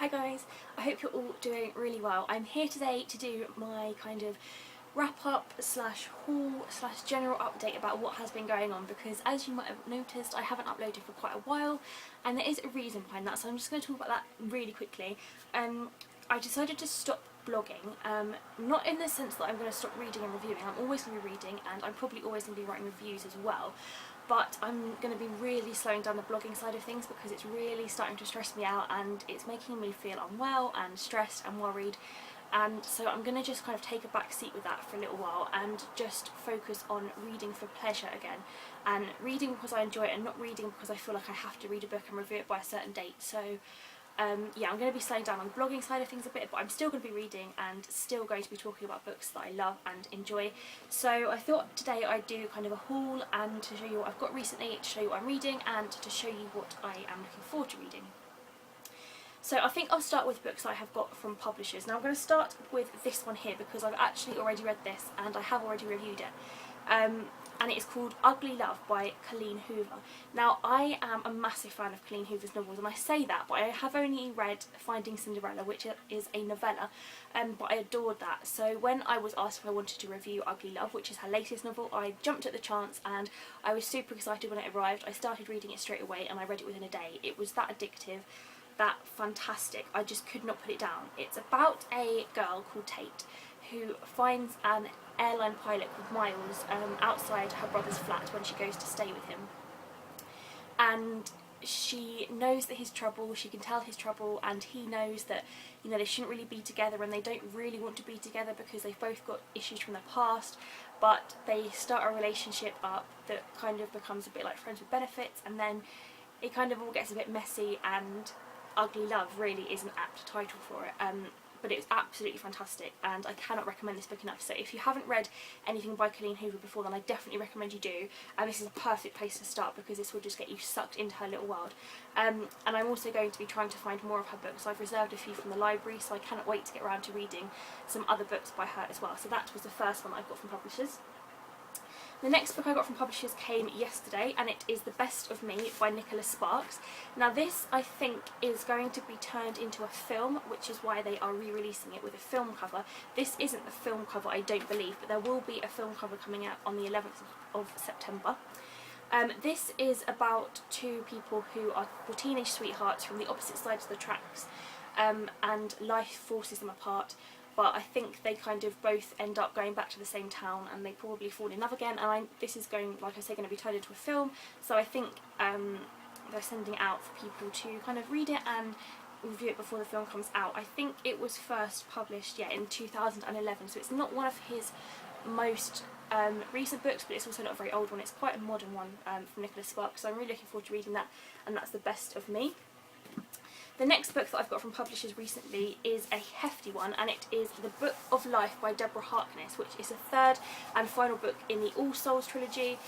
Hi guys, I hope you're all doing really well. I'm here today to do my kind of wrap up slash haul slash general update about what has been going on, because as you might have noticed I haven't uploaded for quite a while and there is a reason behind that, so I'm just going to talk about that really quickly. I decided to stop blogging, not in the sense that I'm going to stop reading and reviewing. I'm always going to be reading and I'm probably always going to be writing reviews as well, but I'm going to be really slowing down the blogging side of things because it's really starting to stress me out and it's making me feel unwell and stressed and worried. And so I'm going to just kind of take a back seat with that for a little while and just focus on reading for pleasure again, and reading because I enjoy it and not reading because I feel like I have to read a book and review it by a certain date. So yeah, I'm going to be slowing down on the blogging side of things a bit, but I'm still going to be reading and still going to be talking about books that I love and enjoy. So I thought today I'd do kind of a haul and to show you what I've got recently, to show you what I'm reading and to show you what I am looking forward to reading. So I think I'll start with books I have got from publishers. Now I'm going to start with this one here because I've actually already read this and I have already reviewed it. And it is called Ugly Love by Colleen Hoover. Now I am a massive fan of Colleen Hoover's novels, and I say that, but I have only read Finding Cinderella, which is a novella, but I adored that. So when I was asked if I wanted to review Ugly Love, which is her latest novel, I jumped at the chance and I was super excited when it arrived. I started reading it straight away and I read it within a day. It was that addictive, that fantastic, I just could not put it down. It's about a girl called Tate who finds an airline pilot called Miles outside her brother's flat when she goes to stay with him, and she knows that he's trouble, she can tell his trouble, and he knows that, you know, they shouldn't really be together and they don't really want to be together because they've both got issues from their past, but they start a relationship up that kind of becomes a bit like friends with benefits, and then it kind of all gets a bit messy, and Ugly Love really is an apt title for it. But it's absolutely fantastic and I cannot recommend this book enough. So if you haven't read anything by Colleen Hoover before, then I definitely recommend you do, and this is a perfect place to start because this will just get you sucked into her little world. And I'm also going to be trying to find more of her books. I've reserved a few from the library, so I cannot wait to get around to reading some other books by her as well. So that was the first one I've got from publishers. The next book I got from publishers came yesterday, and it is The Best of Me by Nicholas Sparks. Now this, I think, is going to be turned into a film, which is why they are re-releasing it with a film cover. This isn't the film cover, I don't believe, but there will be a film cover coming out on the 11th of September. This is about two people who are teenage sweethearts from the opposite sides of the tracks, and life forces them apart. But I think they kind of both end up going back to the same town and they probably fall in love again. And this is going, like I say, going to be turned into a film. So I think they're sending it out for people to kind of read it and review it before the film comes out. I think it was first published, yeah, in 2011. So it's not one of his most recent books, but it's also not a very old one. It's quite a modern one from Nicholas Sparks. So I'm really looking forward to reading that, and that's The Best of Me. The next book that I've got from publishers recently is a hefty one, and it is The Book of Life by Deborah Harkness, which is the third and final book in the All Souls trilogy,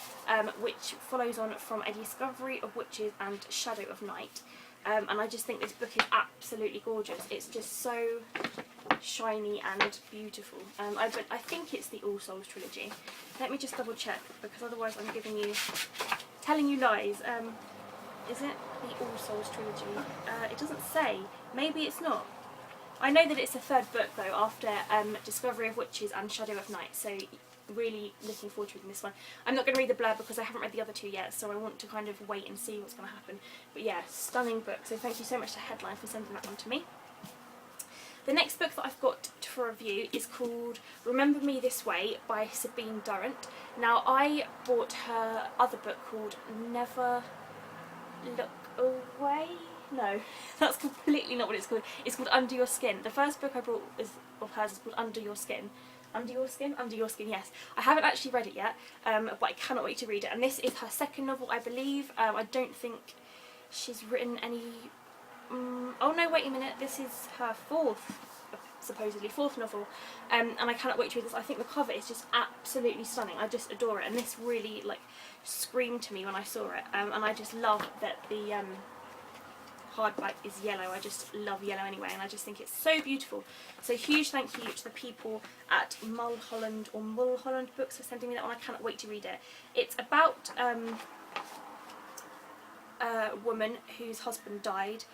which follows on from A Discovery of Witches and Shadow of Night. And I just think this book is absolutely gorgeous. It's just so shiny and beautiful. I think it's the All Souls trilogy. Let me just double check, because otherwise I'm telling you lies. Is it the All Souls trilogy? It doesn't say. Maybe it's not. I know that it's the third book though, after Discovery of Witches and Shadow of Night, so really looking forward to reading this one. I'm not going to read the blurb because I haven't read the other two yet, so I want to kind of wait and see what's going to happen. But yeah, stunning book, so thank you so much to Headline for sending that one to me. The next book that I've got for review is called Remember Me This Way by Sabine Durrant. Now I bought her other book called Never Look Away? No, that's completely not what it's called. It's called Under Your Skin. The first book I bought of hers is called Under Your Skin. Under Your Skin? Under Your Skin, yes. I haven't actually read it yet, but I cannot wait to read it. And this is her second novel, I believe. I don't think she's written any... oh no, wait a minute. This is her supposedly fourth novel, and I cannot wait to read this. I think the cover is just absolutely stunning. I just adore it, and this really like screamed to me when I saw it, and I just love that the hardback is yellow. I just love yellow anyway, and I just think it's so beautiful. So huge thank you to the people at Mulholland Books for sending me that one. I cannot wait to read it. It's about a woman whose husband died,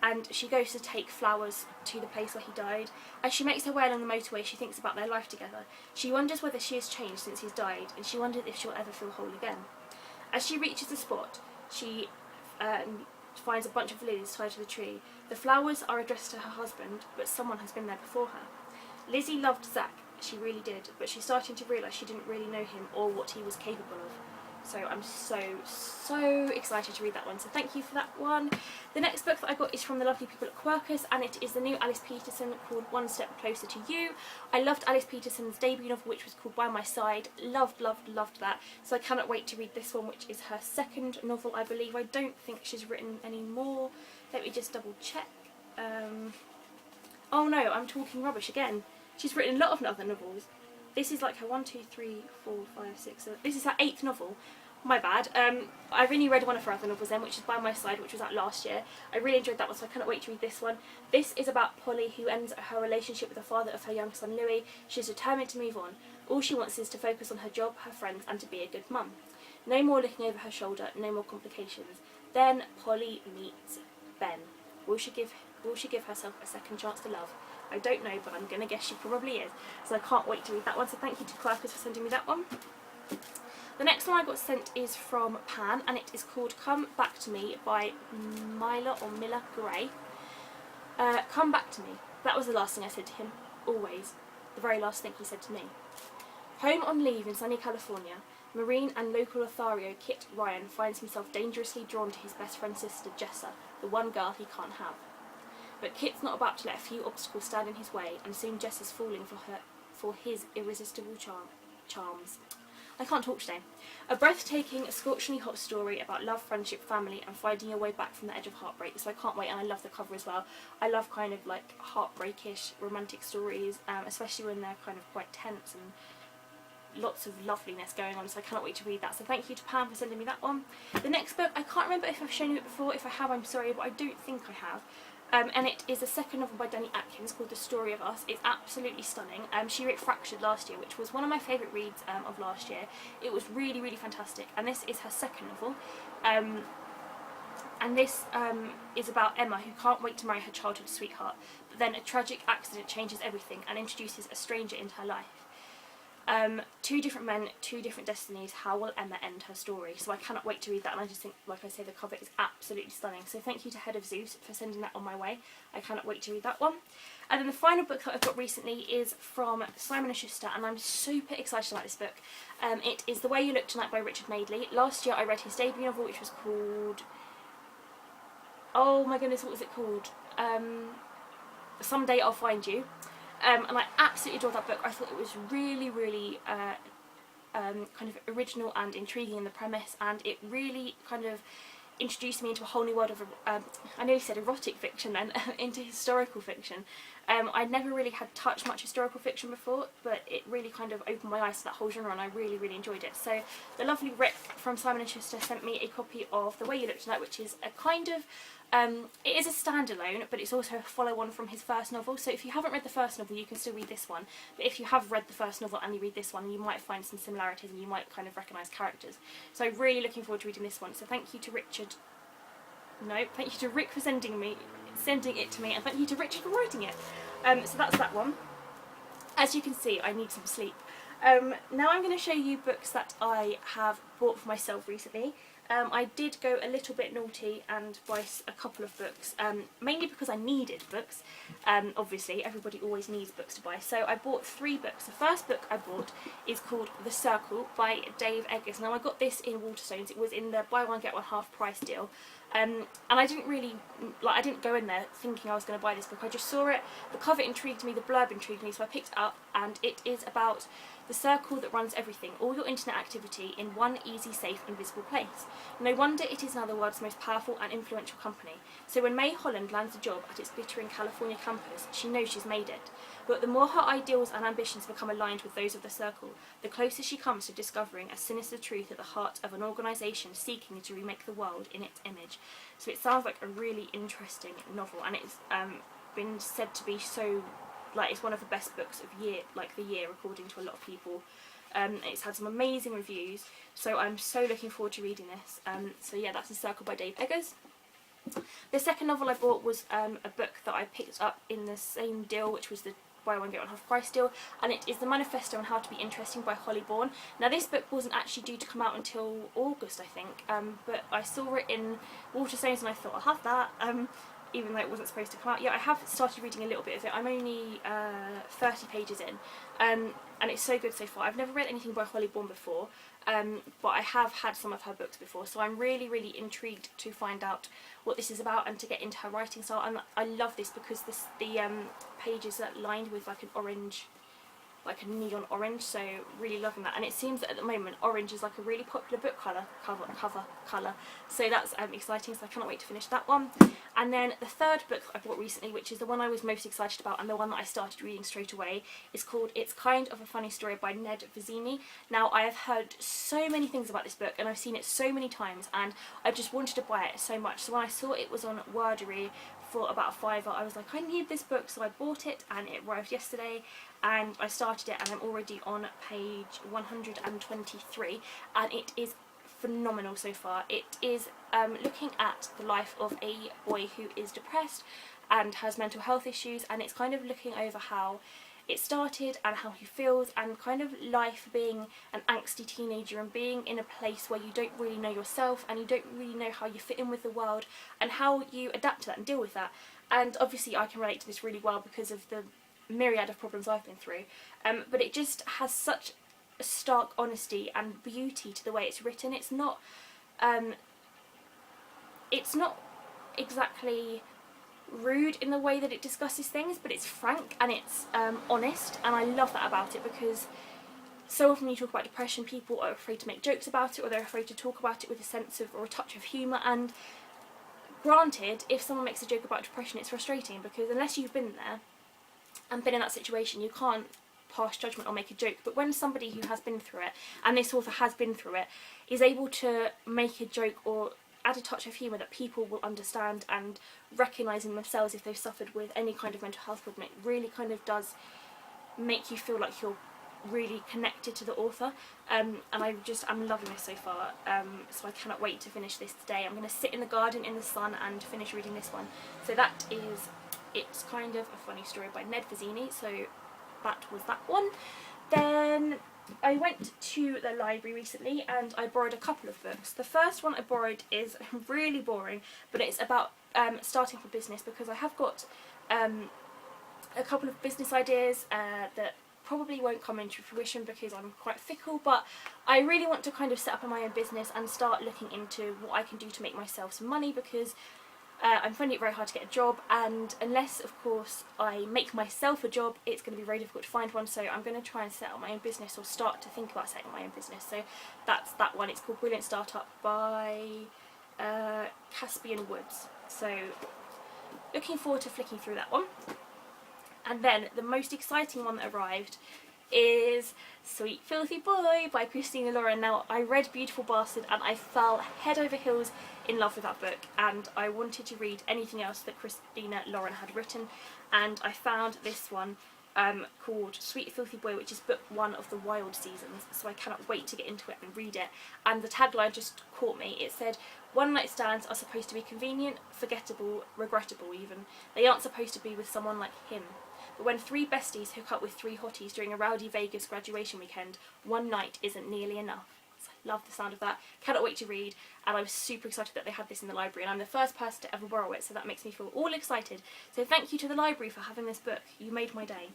and she goes to take flowers to the place where he died. As she makes her way along the motorway, she thinks about their life together. She wonders whether she has changed since he's died, and she wonders if she'll ever feel whole again. As she reaches the spot, she finds a bunch of lilies tied to the tree. The flowers are addressed to her husband, but someone has been there before her. Lizzie loved Zach, she really did, but she's starting to realise she didn't really know him or what he was capable of. So I'm so excited to read that one, so thank you for that one. The next book that I got is from the lovely people at Quercus, and it is the new Alice Peterson called One Step Closer to You. I loved Alice Peterson's debut novel, which was called By My Side. Loved that, so I cannot wait to read this one, which is her second novel, I believe. I don't think she's written any more. Let me just double check. Oh no, I'm talking rubbish again. She's written a lot of other novels. This is like her 1, 2, 3, 4, 5, 6, 7. This is her 8th novel. My bad. I've only read one of her other novels then, which is By My Side, which was out last year. I really enjoyed that one, so I cannot wait to read this one. This is about Polly, who ends her relationship with the father of her young son Louis. She's determined to move on. All she wants is to focus on her job, her friends, and to be a good mum. No more looking over her shoulder, no more complications. Then Polly meets Ben. Will she give herself a second chance to love? I don't know, but I'm going to guess she probably is. So I can't wait to read that one. So thank you to Quercus for sending me that one. The next one I got sent is from Pan, and it is called Come Back to Me by Mila Gray. Come back to me. That was the last thing I said to him. Always. The very last thing he said to me. Home on leave in sunny California, Marine and local Lothario Kit Ryan finds himself dangerously drawn to his best friend's sister Jessa, the one girl he can't have. But Kit's not about to let a few obstacles stand in his way, and soon Jess is falling for his irresistible charms. I can't talk today. A breathtaking, scorchingly hot story about love, friendship, family, and finding your way back from the edge of heartbreak. So I can't wait, and I love the cover as well. I love kind of like heartbreakish romantic stories, especially when they're kind of quite tense and lots of loveliness going on, so I cannot wait to read that. So thank you to Pam for sending me that one. The next book, I can't remember if I've shown you it before. If I have, I'm sorry, but I don't think I have. And it is a second novel by Danny Atkins called The Story of Us. It's absolutely stunning. She wrote Fractured last year, which was one of my favourite reads of last year. It was really, really fantastic, and this is her second novel. And this is about Emma, who can't wait to marry her childhood sweetheart, but then a tragic accident changes everything and introduces a stranger into her life. Two different men, two different destinies. How will Emma end her story? So I cannot wait to read that, and I just think, like I say, the cover is absolutely stunning. So thank you to Head of Zeus for sending that on my way. I cannot wait to read that one. And then the final book that I've got recently is from Simon & Schuster, and I'm super excited about this book. It is The Way You Look Tonight by Richard Madeley. Last year I read his debut novel, which was called... oh my goodness, what was it called? Someday I'll Find You. And I absolutely adored that book. I thought it was really, really kind of original and intriguing in the premise, and it really kind of introduced me into a whole new world of, I nearly said erotic fiction then, into historical fiction. I'd never really had touched much historical fiction before, but it really kind of opened my eyes to that whole genre, and I really, really enjoyed it. So the lovely Rick from Simon & Schuster sent me a copy of The Way You Look Tonight, which is a kind of, it is a standalone, but it's also a follow-on from his first novel. So if you haven't read the first novel, you can still read this one. But if you have read the first novel and you read this one, you might find some similarities and you might kind of recognise characters. So I'm really looking forward to reading this one. So thank you to Rick for sending it to me, and thank you to Richard for writing it. So that's that one. As you can see, I need some sleep. Now I'm going to show you books that I have bought for myself recently. I did go a little bit naughty and buy a couple of books, mainly because I needed books. Obviously, everybody always needs books to buy. So I bought 3 books. The first book I bought is called The Circle by Dave Eggers. Now I got this in Waterstones. It was in the buy one get one half price deal. And I didn't really, I didn't go in there thinking I was going to buy this book. I just saw it, the cover intrigued me, the blurb intrigued me, so I picked it up, and it is about the circle that runs everything, all your internet activity in one easy, safe and visible place. No wonder it is now the world's most powerful and influential company. So when May Holland lands a job at its glittering California campus, she knows she's made it. But the more her ideals and ambitions become aligned with those of the circle, the closer she comes to discovering a sinister truth at the heart of an organisation seeking to remake the world in its image. So it sounds like a really interesting novel, and it's been said to be so, it's one of the best books of the year, according to a lot of people. It's had some amazing reviews, so I'm so looking forward to reading this. So yeah, that's The Circle by Dave Eggers. The second novel I bought was a book that I picked up in the same deal, which was the buy one get one half price deal, and it is The Manifesto on How to Be Interesting by Holly Bourne. Now this book wasn't actually due to come out until August, I think, but I saw it in Waterstones and I thought I'll have that, even though it wasn't supposed to come out yet. I have started reading a little bit of it. I'm only 30 pages in, and it's so good so far. I've never read anything by Holly Bourne before, but I have had some of her books before, so I'm really, really intrigued to find out what this is about and to get into her writing style. And I love this because the pages are lined with like an orange, like a neon orange, so really loving that. And it seems that at the moment orange is like a really popular book colour, so that's exciting, so I cannot wait to finish that one. And then the third book I bought recently, which is the one I was most excited about and the one that I started reading straight away, is called It's Kind of a Funny Story by Ned Vizzini. Now I have heard so many things about this book and I've seen it so many times and I've just wanted to buy it so much, so when I saw it was on Wordery for about a £5, I was like, I need this book, so I bought it and it arrived yesterday and I started it and I'm already on page 123 and it is phenomenal so far. It is looking at the life of a boy who is depressed and has mental health issues, and it's kind of looking over how it started and how he feels and kind of life being an angsty teenager and being in a place where you don't really know yourself and you don't really know how you fit in with the world and how you adapt to that and deal with that. And obviously I can relate to this really well because of the myriad of problems I've been through, but it just has such a stark honesty and beauty to the way it's written. It's not exactly rude in the way that it discusses things, but it's frank and it's honest, and I love that about it because so often when you talk about depression, people are afraid to make jokes about it or they're afraid to talk about it with a sense of or a touch of humour. And granted, if someone makes a joke about depression, it's frustrating because unless you've been there and been in that situation, you can't pass judgment or make a joke. But when somebody who has been through it, and this author has been through it, is able to make a joke or add a touch of humour that people will understand and recognise in themselves if they've suffered with any kind of mental health problem, it really kind of does make you feel like you're really connected to the author, and I'm loving this so far, so I cannot wait to finish this today. I'm going to sit in the garden in the sun and finish reading this one. So that is It's Kind of a Funny Story by Ned Vizzini, so that was that one. Then I went to the library recently and I borrowed a couple of books. The first one I borrowed is really boring, but it's about starting for business, because I have got a couple of business ideas that probably won't come into fruition because I'm quite fickle, but I really want to kind of set up my own business and start looking into what I can do to make myself some money, because I'm finding it very hard to get a job, and unless of course I make myself a job, it's going to be very difficult to find one. So I'm going to try and set up my own business, or start to think about setting up my own business. So that's that one. It's called Brilliant Startup by Caspian Woods. So looking forward to flicking through that one. And then the most exciting one that arrived is Sweet Filthy Boy by Christina Lauren. Now, I read Beautiful Bastard and I fell head over heels in love with that book, and I wanted to read anything else that Christina Lauren had written, and I found this one called Sweet Filthy Boy, which is book 1 of the Wild Seasons, so I cannot wait to get into it and read it. And the tagline just caught me. It said, "One night stands are supposed to be convenient, forgettable, regrettable even. They aren't supposed to be with someone like him. But when 3 besties hook up with 3 hotties during a rowdy Vegas graduation weekend, one night isn't nearly enough." So I love the sound of that. Cannot wait to read, and I was super excited that they had this in the library, and I'm the first person to ever borrow it, so that makes me feel all excited. So thank you to the library for having this book. You made my day.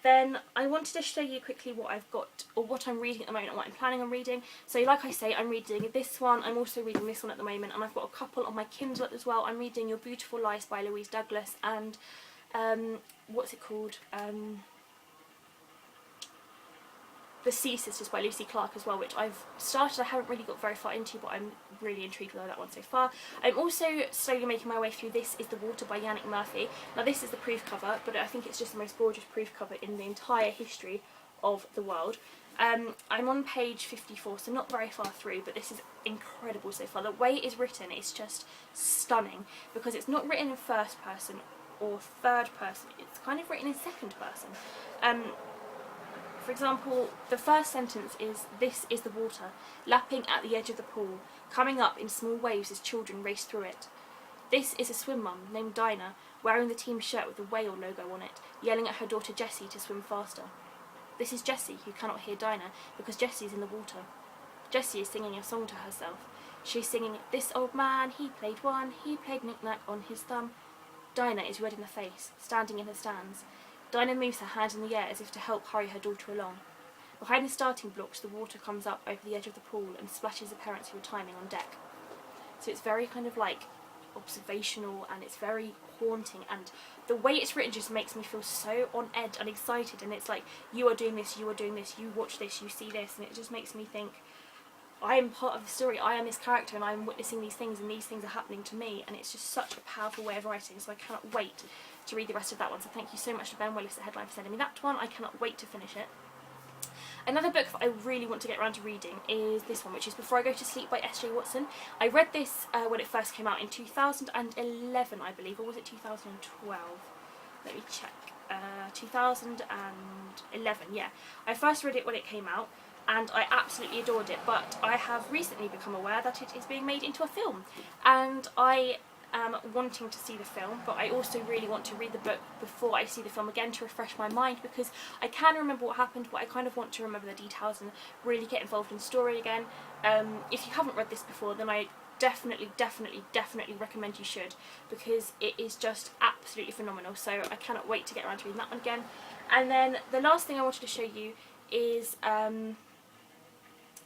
Then I wanted to show you quickly what I've got, or what I'm reading at the moment and what I'm planning on reading. So like I say, I'm reading this one, I'm also reading this one at the moment, and I've got a couple on my Kindle as well. I'm reading Your Beautiful Lies by Louise Douglas, and what's it called? The Sea Sisters by Lucy Clark as well, which I've started. I haven't really got very far into, but I'm really intrigued with that one so far. I'm also slowly making my way through This Is the Water by Yannick Murphy. Now this is the proof cover, but I think it's just the most gorgeous proof cover in the entire history of the world. I'm on page 54, so not very far through, but this is incredible so far. The way it is written is just stunning, because it's not written in first person or third person, it's kind of written in second person. For example, the first sentence is, "This is the water, lapping at the edge of the pool, coming up in small waves as children race through it. This is a swim mum named Dinah, wearing the team shirt with the whale logo on it, yelling at her daughter Jessie to swim faster. This is Jessie, who cannot hear Dinah because Jessie is in the water. Jessie is singing a song to herself. She's singing, "This old man, he played one, he played knick-knack on his thumb." Dinah is red in the face, standing in her stands. Dinah moves her hand in the air as if to help hurry her daughter along. Behind the starting blocks, the water comes up over the edge of the pool and splashes the parents who are timing on deck. So it's very kind of like observational, and it's very haunting, and the way it's written just makes me feel so on edge and excited, and it's like, you are doing this, you are doing this, you watch this, you see this, and it just makes me think, I am part of the story, I am this character, and I am witnessing these things, and these things are happening to me, and it's just such a powerful way of writing, so I cannot wait to read the rest of that one. So thank you so much to Ben Willis at Headline for sending me that one. I cannot wait to finish it. Another book that I really want to get around to reading is this one, which is Before I Go to Sleep by S.J. Watson. I read this when it first came out in 2011, I believe, or was it 2012? Let me check. 2011, yeah. I first read it when it came out, and I absolutely adored it, but I have recently become aware that it is being made into a film, and I am wanting to see the film, but I also really want to read the book before I see the film again to refresh my mind, because I can remember what happened, but I kind of want to remember the details and really get involved in the story again. If you haven't read this before, then I definitely recommend you should, because it is just absolutely phenomenal, so I cannot wait to get around to reading that one again. And then the last thing I wanted to show you is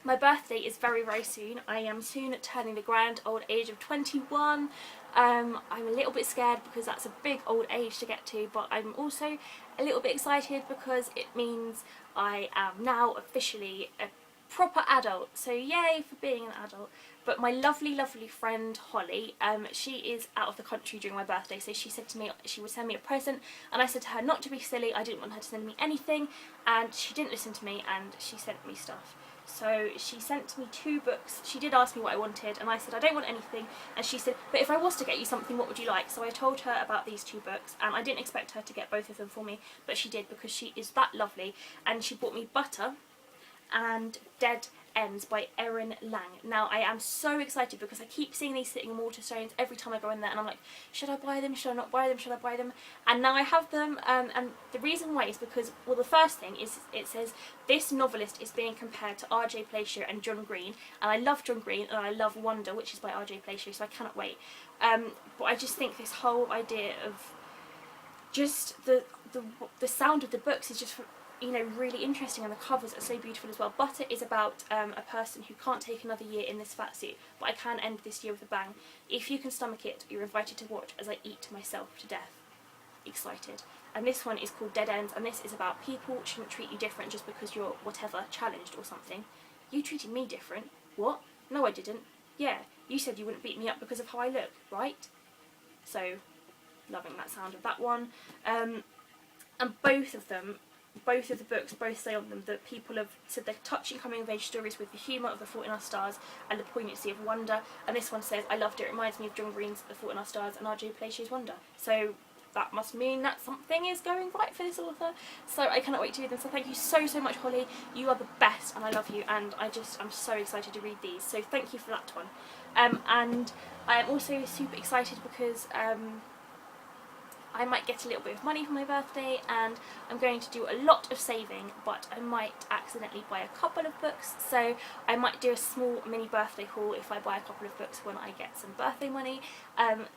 my birthday is very soon. I am soon turning the grand old age of 21. I'm a little bit scared because that's a big old age to get to, but I'm also a little bit excited because it means I am now officially a proper adult, so yay for being an adult. But my lovely friend Holly, she is out of the country during my birthday, so she said to me she would send me a present, and I said to her not to be silly, I didn't want her to send me anything, and she didn't listen to me and she sent me stuff. So she sent me 2 books. She did ask me what I wanted, and I said I don't want anything, and she said, but if I was to get you something, what would you like? So I told her about these 2 books, and I didn't expect her to get both of them for me, but she did, because she is that lovely. And she bought me Butter and Dead Ends by Erin Lang. Now I am so excited because I keep seeing these sitting in Waterstones every time I go in there, and I'm like, should I buy them, should I not buy them, should I buy them? And now I have them, and the reason why is because, well, the first thing is it says this novelist is being compared to R.J. Plaisir and John Green, and I love John Green and I love Wonder, which is by R.J. Plaisir, so I cannot wait. But I just think this whole idea of just the sound of the books is just, you know, really interesting, and the covers are so beautiful as well. Butter is about a person who can't take another year in this fat suit, but I can end this year with a bang. If you can stomach it, you're invited to watch as I eat myself to death. Excited. And this one is called Dead Ends, and this is about people shouldn't treat you different just because you're whatever, challenged or something. You treated me different. What? No, I didn't. Yeah, you said you wouldn't beat me up because of how I look, right? So, loving that sound of that one. And both of the books both say on them that people have said they're touching coming-of-age stories with the humour of The Fault in Our Stars and the poignancy of Wonder, and this one says, I loved it, reminds me of John Green's The Fault in Our Stars and R.J. Plaisir's Wonder. So that must mean that something is going right for this author, so I cannot wait to read them. So thank you so much, Holly, you are the best and I love you, and I'm so excited to read these, so thank you for that one. And I am also super excited because I might get a little bit of money for my birthday, and I'm going to do a lot of saving, but I might accidentally buy a couple of books, so I might do a small mini birthday haul if I buy a couple of books when I get some birthday money.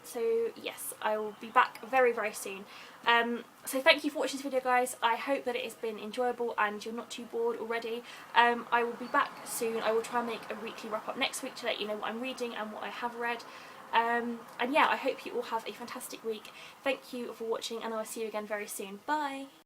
So yes, I will be back very soon. So thank you for watching this video, guys. I hope that it has been enjoyable and you're not too bored already. I will be back soon. I will try and make a weekly wrap up next week to let you know what I'm reading and what I have read. And yeah, I hope you all have a fantastic week. Thank you for watching, and I will see you again very soon. Bye!